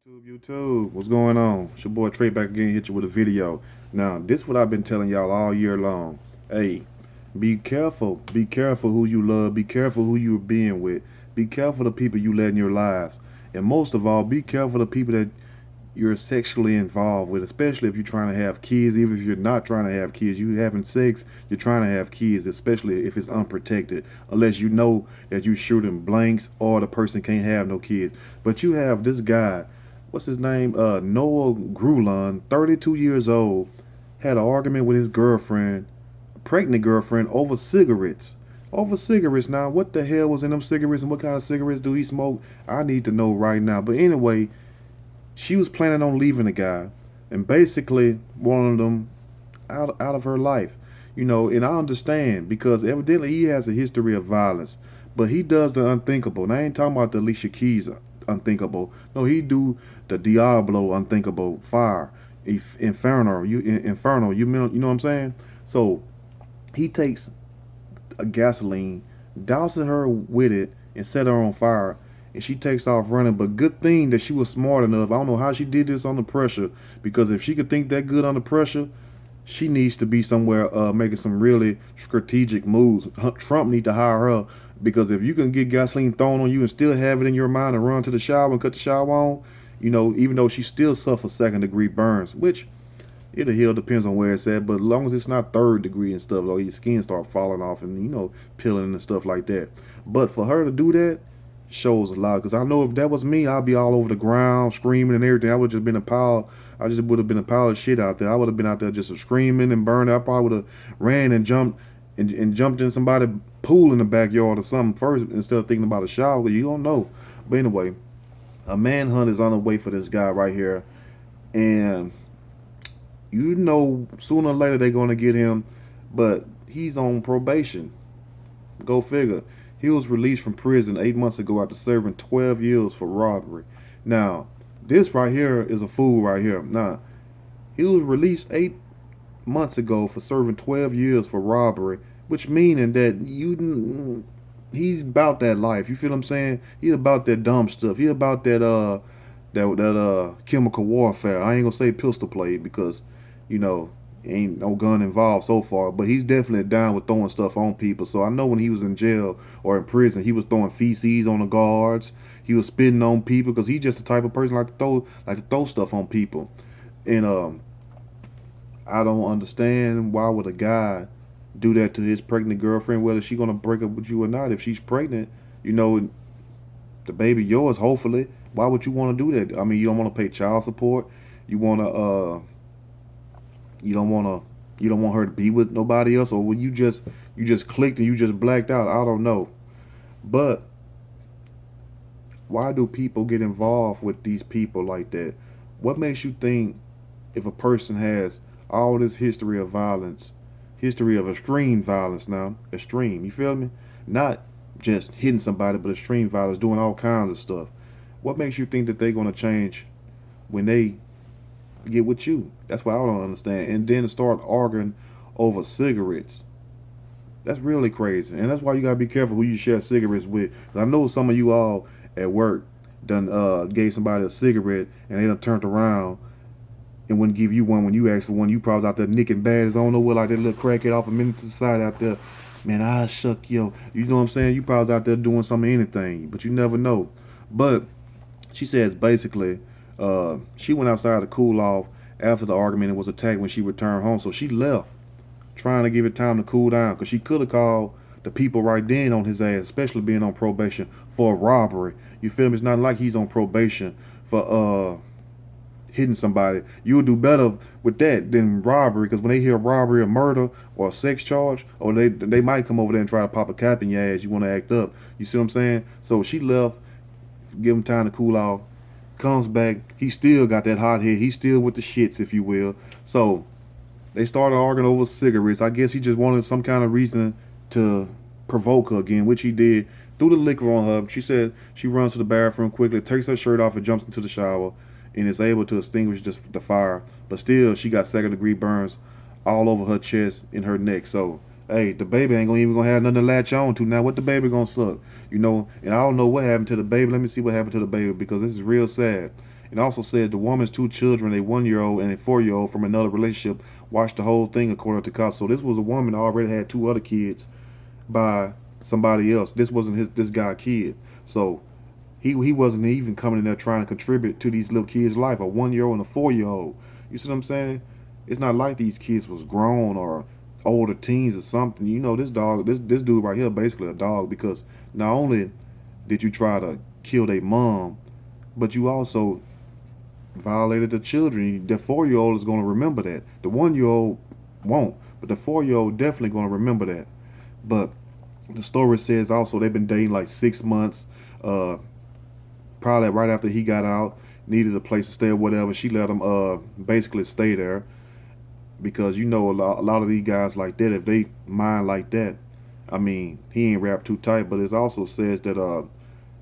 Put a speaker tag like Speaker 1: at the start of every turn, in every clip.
Speaker 1: YouTube, what's going on? It's your boy Trey back again, hit you with a video. Now, this what I've been telling y'all all year long. Hey, be careful. Be careful who you love. Be careful who you're being with. Be careful the people you let in your lives. And most of all, be careful the people that you're sexually involved with, especially if you're trying to have kids. Even if you're not trying to have kids, you having sex, you're trying to have kids, especially if it's unprotected, unless you know that you're shooting blanks or the person can't have no kids. But you have this guy, what's his name, Noah Grulon, 32 years old, had an argument with his girlfriend, pregnant girlfriend, over cigarettes. Over cigarettes. Now, what the hell was in them cigarettes and what kind of cigarettes do he smoke? I need to know right now. But anyway, she was planning on leaving the guy and basically wanted him out of her life. And I understand because evidently he has a history of violence, but he does the unthinkable. And I ain't talking about the Alicia Keys unthinkable. No, he do the Diablo unthinkable. Fire, Inferno, Inferno. You know what I'm saying? So he takes a gasoline, douses her with it, and set her on fire. And she takes off running. But good thing that she was smart enough. I don't know how she did this under pressure, because if she could think that good under pressure, she needs to be somewhere making some really strategic moves. Trump need to hire her, because if you can get gasoline thrown on you and still have it in your mind and run to the shower and cut the shower on, even though she still suffers second degree burns, which it'll heal, depends on where it's at, but as long as it's not third degree and stuff, or your skin start falling off and peeling and stuff like that. But for her to do that shows a lot, because I know if that was me, I'd be all over the ground screaming and everything. I just would have been a pile of shit out there. I would have been out there just screaming and burning. I probably would have ran and jumped and jumped in somebody's pool in the backyard or something first instead of thinking about a shower. You don't know. But anyway, a manhunt is on the way for this guy right here, and sooner or later they're gonna get him, but he's on probation. Go figure. He was released from prison 8 months ago after serving 12 years for robbery. Now, this right here is a fool right here. Now, he was released 8 months ago for serving 12 years for robbery, which meaning that he's about that life. You feel what I'm saying? He's about that dumb stuff. He about that chemical warfare. I ain't gonna say pistol play because, you know, ain't no gun involved so far, but he's definitely down with throwing stuff on people. So I know when he was in jail or in prison, he was throwing feces on the guards. He was spitting on people because he's just the type of person like to throw stuff on people. And I don't understand why would a guy do that to his pregnant girlfriend, whether she gonna break up with you or not. If she's pregnant, you know, the baby yours, hopefully. Why would you want to do that? I mean, you don't want to pay child support. You want to you don't want to you don't want her to be with nobody else, or when you just clicked and you just blacked out. I don't know. But why do people get involved with these people like that? What makes you think if a person has all this history of violence, history of extreme violence, now extreme, you feel me? Not just hitting somebody, but extreme violence, doing all kinds of stuff. What makes you think that they're gonna change when they get with you? That's what I don't understand. And then start arguing over cigarettes. That's really crazy. And that's why you gotta be careful who you share cigarettes with. I know some of you all at work done gave somebody a cigarette and they done turned around and wouldn't give you one when you asked for one. You probably was out there nicking badges. I don't know what, like that little crackhead off a minute to the side out there. Man, I shuck yo. You know what I'm saying? You probably was out there doing something, anything, but you never know. But she says basically, she went outside to cool off after the argument and was attacked when she returned home. So she left, trying to give it time to cool down, because she could have called the people right then on his ass, especially being on probation for a robbery. You feel me? It's not like he's on probation for hitting somebody. You'll do better with that than robbery, because when they hear robbery or murder or a sex charge, or they might come over there and try to pop a cap in your ass. You want to act up. You see what I'm saying? So she left, give him time to cool off. Comes back, he still got that hot head. He's still with the shits, if you will. So they started arguing over cigarettes. I guess he just wanted some kind of reason to provoke her again, which he did. Threw the liquor on her. She said she runs to the bathroom quickly, takes her shirt off and jumps into the shower, and is able to extinguish the fire. But still, she got second degree burns all over her chest and her neck. So, hey, the baby ain't even gonna have nothing to latch on to. Now, what the baby gonna suck? And I don't know what happened to the baby. Let me see what happened to the baby, because this is real sad. It also said the woman's 2 children, a 1-year-old and a 4-year-old from another relationship, watched the whole thing according to cops. So this was a woman that already had 2 other kids by somebody else. This wasn't this guy kid. So he wasn't even coming in there trying to contribute to these little kids' life. A 1-year-old and a 4-year-old. You see what I'm saying? It's not like these kids was grown or older teens or something. You know, this dude right here, basically a dog, because not only did you try to kill their mom, but you also violated the children. The 4-year-old is going to remember that. The 1-year-old won't, but the 4-year-old definitely going to remember that. But the story says also they've been dating like 6 months. Probably right after he got out, needed a place to stay or whatever. She let him basically stay there because you know a lot of these guys like that, if they mind like that, I mean, he ain't wrapped too tight. But it also says that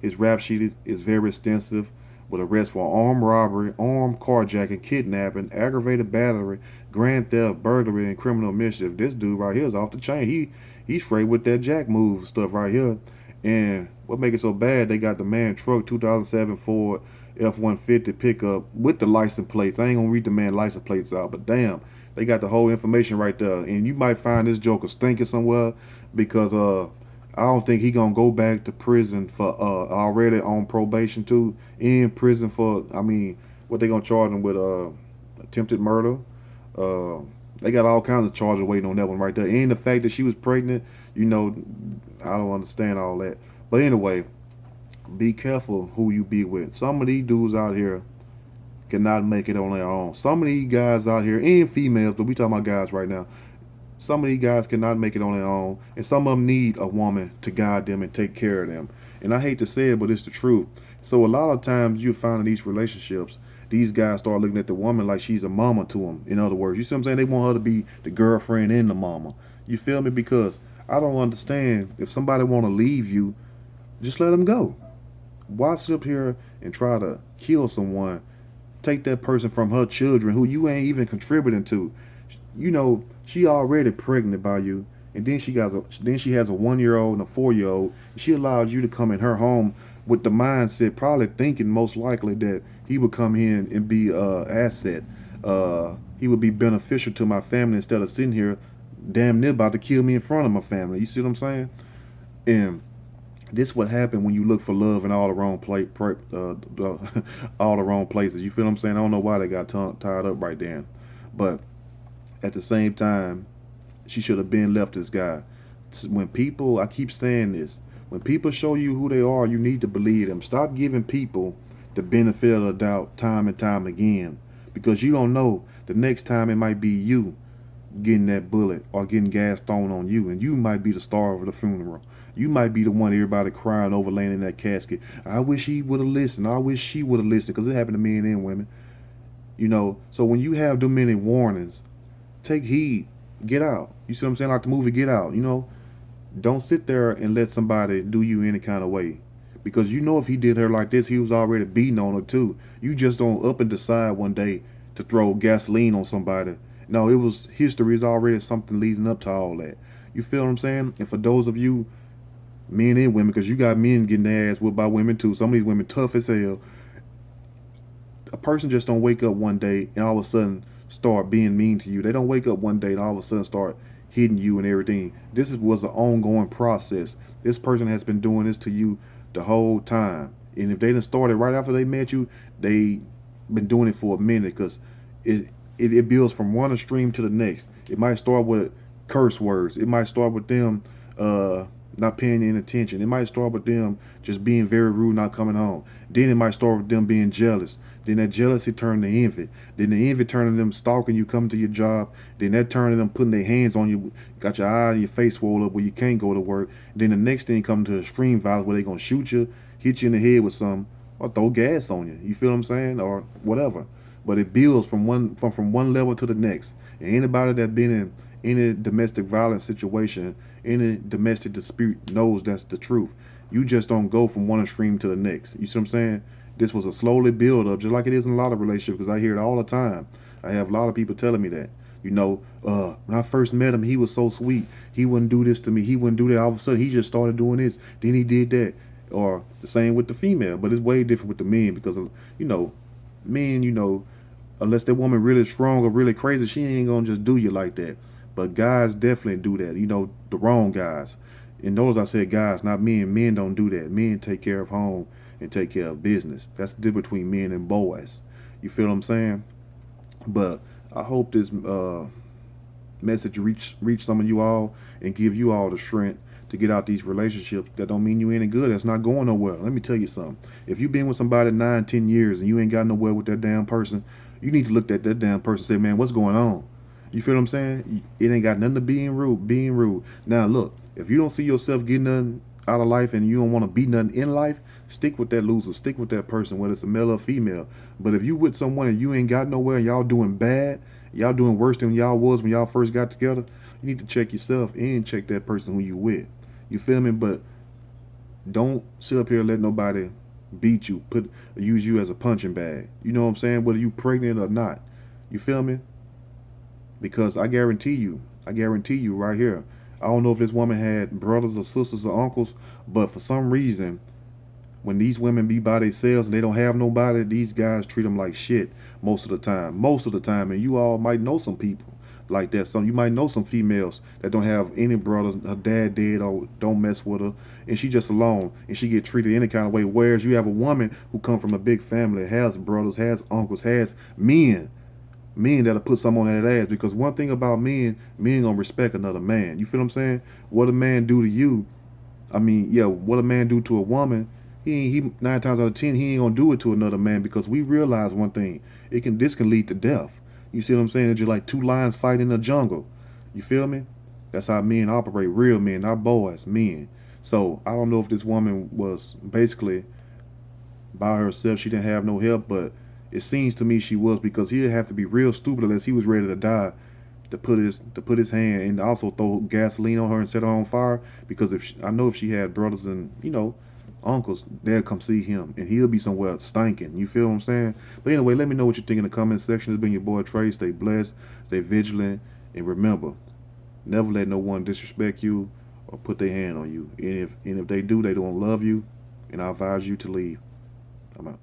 Speaker 1: his rap sheet is very extensive with arrests for armed robbery, armed carjacking, kidnapping, aggravated battery, grand theft, burglary, and criminal mischief. This dude right here is off the chain. He's straight with that jack move stuff right here. And what make it so bad? They got the man truck 2007 Ford F-150 pickup with the license plates. I ain't gonna read the man license plates out, but damn, they got the whole information right there. And you might find this joker stinking somewhere because I don't think he gonna go back to prison for already on probation too. In prison for, I mean, what they gonna charge him with attempted murder. Uh, they got all kinds of charges waiting on that one right there. And the fact that she was pregnant, you know, I don't understand all that. But anyway, be careful who you be with. Some of these dudes out here cannot make it on their own. Some of these guys out here, and females, but we talking about guys right now. Some of these guys cannot make it on their own, and some of them need a woman to guide them and take care of them. And I hate to say it, but it's the truth. So a lot of times you find in these relationships, these guys start looking at the woman like she's a mama to them. In other words, you see what I'm saying? They want her to be the girlfriend and the mama. You feel me? Because I don't understand, if somebody want to leave you, just let them go. Why sit up here and try to kill someone, take that person from her children who you ain't even contributing to? You know, she already pregnant by you, and then she has a 1-year-old and a 4-year-old. She allowed you to come in her home with the mindset, probably thinking most likely that he would come in and be a asset. He would be beneficial to my family instead of sitting here damn near about to kill me in front of my family. You see what I'm saying? And this what happened when you look for love in all the wrong all the wrong places. You feel what I'm saying? I don't know why they got tied up right then, but at the same time, she should have been left this guy. When people, I keep saying this, when people show you who they are, you need to believe them. Stop giving people the benefit of the doubt time and time again, because you don't know, the next time it might be you getting that bullet or getting gas thrown on you, and you might be the star of the funeral. You might be the one everybody crying over laying in that casket. I wish he would have listened. I wish she would have listened, because it happened to men and women. You know, so when you have too many warnings, take heed. Get out. You see what I'm saying? Like the movie Get Out. You know, don't sit there and let somebody do you any kind of way, because you know if he did her like this, he was already beating on her too. You just don't up and decide one day to throw gasoline on somebody. No, it was history is already something leading up to all that. You feel what I'm saying? And for those of you, men and women, because you got men getting their ass whipped by women too. Some of these women tough as hell. A person just don't wake up one day and all of a sudden start being mean to you. They don't wake up one day and all of a sudden start hitting you and everything. Was an ongoing process. This person has been doing this to you the whole time. And if they didn't start it right after they met you, they been doing it for a minute, because it builds from one extreme to the next. It might start with curse words. It might start with them not paying any attention. It might start with them just being very rude, not coming home. Then it might start with them being jealous. Then that jealousy turned to envy. Then the envy turned to them stalking you, coming to your job. Then that turned to them putting their hands on you, got your eye and your face swollen up where you can't go to work. Then the next thing come to extreme violence where they gonna shoot you, hit you in the head with something, or throw gas on you. You feel what I'm saying? Or whatever. But it builds from one level to the next. And anybody that been in any domestic violence situation, any domestic dispute, knows that's the truth. You just don't go from one extreme to the next. You see what I'm saying? This was a slowly build up, just like it is in a lot of relationships, because I hear it all the time. I have a lot of people telling me that. You know, when I first met him, he was so sweet. He wouldn't do this to me. He wouldn't do that. All of a sudden, he just started doing this. Then he did that. Or the same with the female. But it's way different with the men, because, you know, Men, unless that woman really strong or really crazy, she ain't gonna just do you like that. But guys definitely do that. The wrong guys. And notice I said guys, not men. Men don't do that. Men take care of home and take care of business. That's the difference between men and boys. You feel what I'm saying? But I hope this message reach some of you all and give you all the strength to get out these relationships that don't mean you any good. That's not going nowhere. Let me tell you something. If you've been with somebody 9, 10 years and you ain't got nowhere with that damn person, you need to look at that damn person and say, man, what's going on? You feel what I'm saying? It ain't got nothing to being rude. Being rude. Now look, if you don't see yourself getting nothing out of life and you don't want to be nothing in life, stick with that loser. Stick with that person, whether it's a male or female. But if you with someone and you ain't got nowhere and y'all doing bad, y'all doing worse than y'all was when y'all first got together, you need to check yourself and check that person who you with. You feel me? But don't sit up here and let nobody beat you, use you as a punching bag. You know what I'm saying? Whether you pregnant or not. You feel me? Because I guarantee you right here. I don't know if this woman had brothers or sisters or uncles, but for some reason, when these women be by themselves and they don't have nobody, these guys treat them like shit most of the time. Most of the time, and you all might know some people like that. Some you might know some females that don't have any brothers. Her dad dead or don't mess with her, and she just alone, and she get treated any kind of way. Whereas you have a woman who come from a big family, has brothers, has uncles, has men that'll put some on that ass. Because one thing about men gonna respect another man. You feel what I'm saying? What a man do to you, I mean, yeah, what a man do to a woman, he 9 times out of 10 he ain't gonna do it to another man, because we realize one thing: this can lead to death. You see what I'm saying? It's just like two lions fighting in the jungle. You feel me? That's how men operate. Real men, not boys, men. So I don't know if this woman was basically by herself. She didn't have no help, but it seems to me she was, because he'd have to be real stupid unless he was ready to die to put his hand and also throw gasoline on her and set her on fire. Because I know if she had brothers and uncles, they'll come see him and he'll be somewhere stinking. You feel what I'm saying? But anyway, let me know what you think in the comment section. It's been your boy Trey. Stay blessed, stay vigilant, and remember, never let no one disrespect you or put their hand on you. And if they do, they don't love you, and I advise you to leave. I'm out.